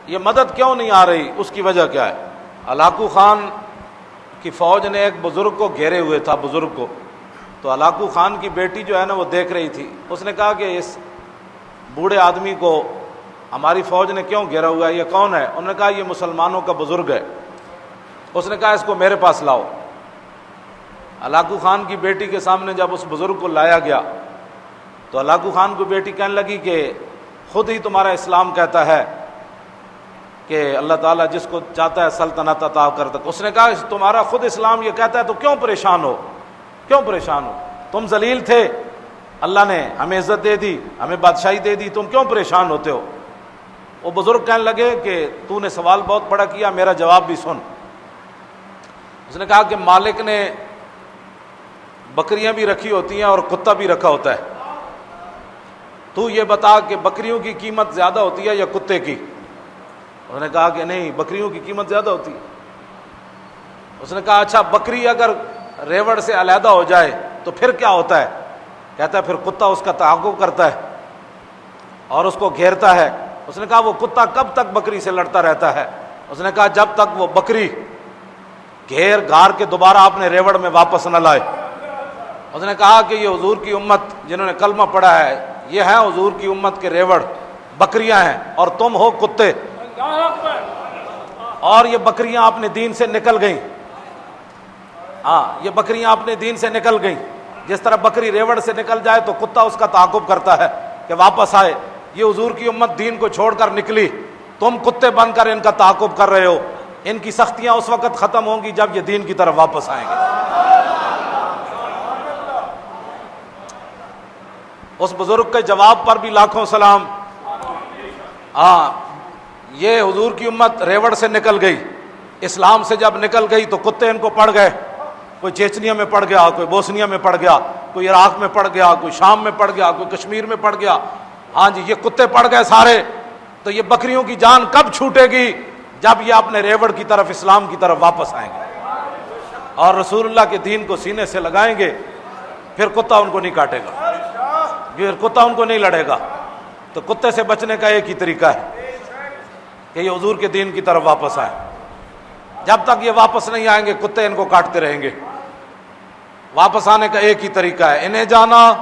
یہ مدد کیوں نہیں آ رہی؟ اس کی وجہ کیا ہے؟ ہلاکو خان کی فوج نے ایک بزرگ کو گھیرے ہوئے تھا، بزرگ کو، تو ہلاکو خان کی بیٹی جو ہے نا وہ دیکھ رہی تھی، اس نے کہا کہ اس بوڑھے آدمی کو ہماری فوج نے کیوں گھیرا ہوا ہے، یہ کون ہے؟ انہوں نے کہا یہ مسلمانوں کا بزرگ ہے۔ اس نے کہا اس کو میرے پاس لاؤ۔ ہلاکو خان کی بیٹی کے سامنے جب اس بزرگ کو لایا گیا تو ہلاکو خان کی بیٹی کہنے لگی کہ خود ہی تمہارا اسلام کہتا ہے کہ اللہ تعالیٰ جس کو چاہتا ہے سلطنت عطا کرتا ہے۔ اس نے کہا تمہارا خود اسلام یہ کہتا ہے تو کیوں پریشان ہو؟ کیوں پریشان ہو؟ تم ذلیل تھے، اللہ نے ہمیں عزت دے دی، ہمیں بادشاہی دے دی، تم کیوں پریشان ہوتے ہو؟ وہ بزرگ کہنے لگے کہ تو نے سوال بہت بڑا کیا، میرا جواب بھی سن۔ اس نے کہا کہ مالک نے بکریاں بھی رکھی ہوتی ہیں اور کتا بھی رکھا ہوتا ہے، تو یہ بتا کہ بکریوں کی قیمت زیادہ ہوتی ہے یا کتے کی؟ اس نے کہا کہ نہیں، بکریوں کی قیمت زیادہ ہوتی ہے۔ اس نے کہا اچھا بکری اگر ریوڑ سے علیحدہ ہو جائے تو پھر کیا ہوتا ہے؟ کہتا ہے پھر کتا اس کا تعاقب کرتا ہے اور اس کو گھیرتا ہے۔ اس نے کہا وہ کتا کب تک بکری سے لڑتا رہتا ہے؟ اس نے کہا جب تک وہ بکری گھیر گھار کے دوبارہ اپنے ریوڑ میں واپس نہ لائے۔ اس نے کہا کہ یہ حضور کی امت جنہوں نے کلمہ پڑھا ہے، یہ ہیں حضور کی امت کے ریوڑ، بکریاں ہیں، اور تم ہو کتے، اور یہ بکریاں اپنے دین سے نکل گئیں۔ ہاں، یہ بکریاں اپنے دین سے نکل گئیں۔ جس طرح بکری ریوڑ سے نکل جائے تو کتا اس کا تعاقب کرتا ہے کہ واپس آئے، یہ حضور کی امت دین کو چھوڑ کر نکلی، تم کتے بن کر ان کا تعاقب کر رہے ہو۔ ان کی سختیاں اس وقت ختم ہوں گی جب یہ دین کی طرف واپس آئیں گے۔ اس بزرگ کے جواب پر بھی لاکھوں سلام۔ ہاں، یہ حضور کی امت ریوڑ سے نکل گئی، اسلام سے جب نکل گئی تو کتے ان کو پڑ گئے، کوئی چیچنیا میں پڑ گیا، کوئی بوسنیا میں پڑ گیا، کوئی عراق میں پڑ گیا، کوئی شام میں پڑ گیا، کوئی کشمیر میں پڑ گیا۔ ہاں جی، یہ کتے پڑ گئے سارے۔ تو یہ بکریوں کی جان کب چھوٹے گی؟ جب یہ اپنے ریوڑ کی طرف، اسلام کی طرف واپس آئیں گے اور رسول اللہ کے دین کو سینے سے لگائیں گے، پھر کتا ان کو نہیں کاٹے گا، پھر کتا ان کو نہیں لڑے گا۔ تو کتے سے بچنے کا ایک ہی طریقہ ہے کہ یہ حضور کے دین کی طرف واپس آئیں۔ جب تک یہ واپس نہیں آئیں گے کتے ان کو کاٹتے رہیں گے۔ واپس آنے کا ایک ہی طریقہ ہے، انہیں جانا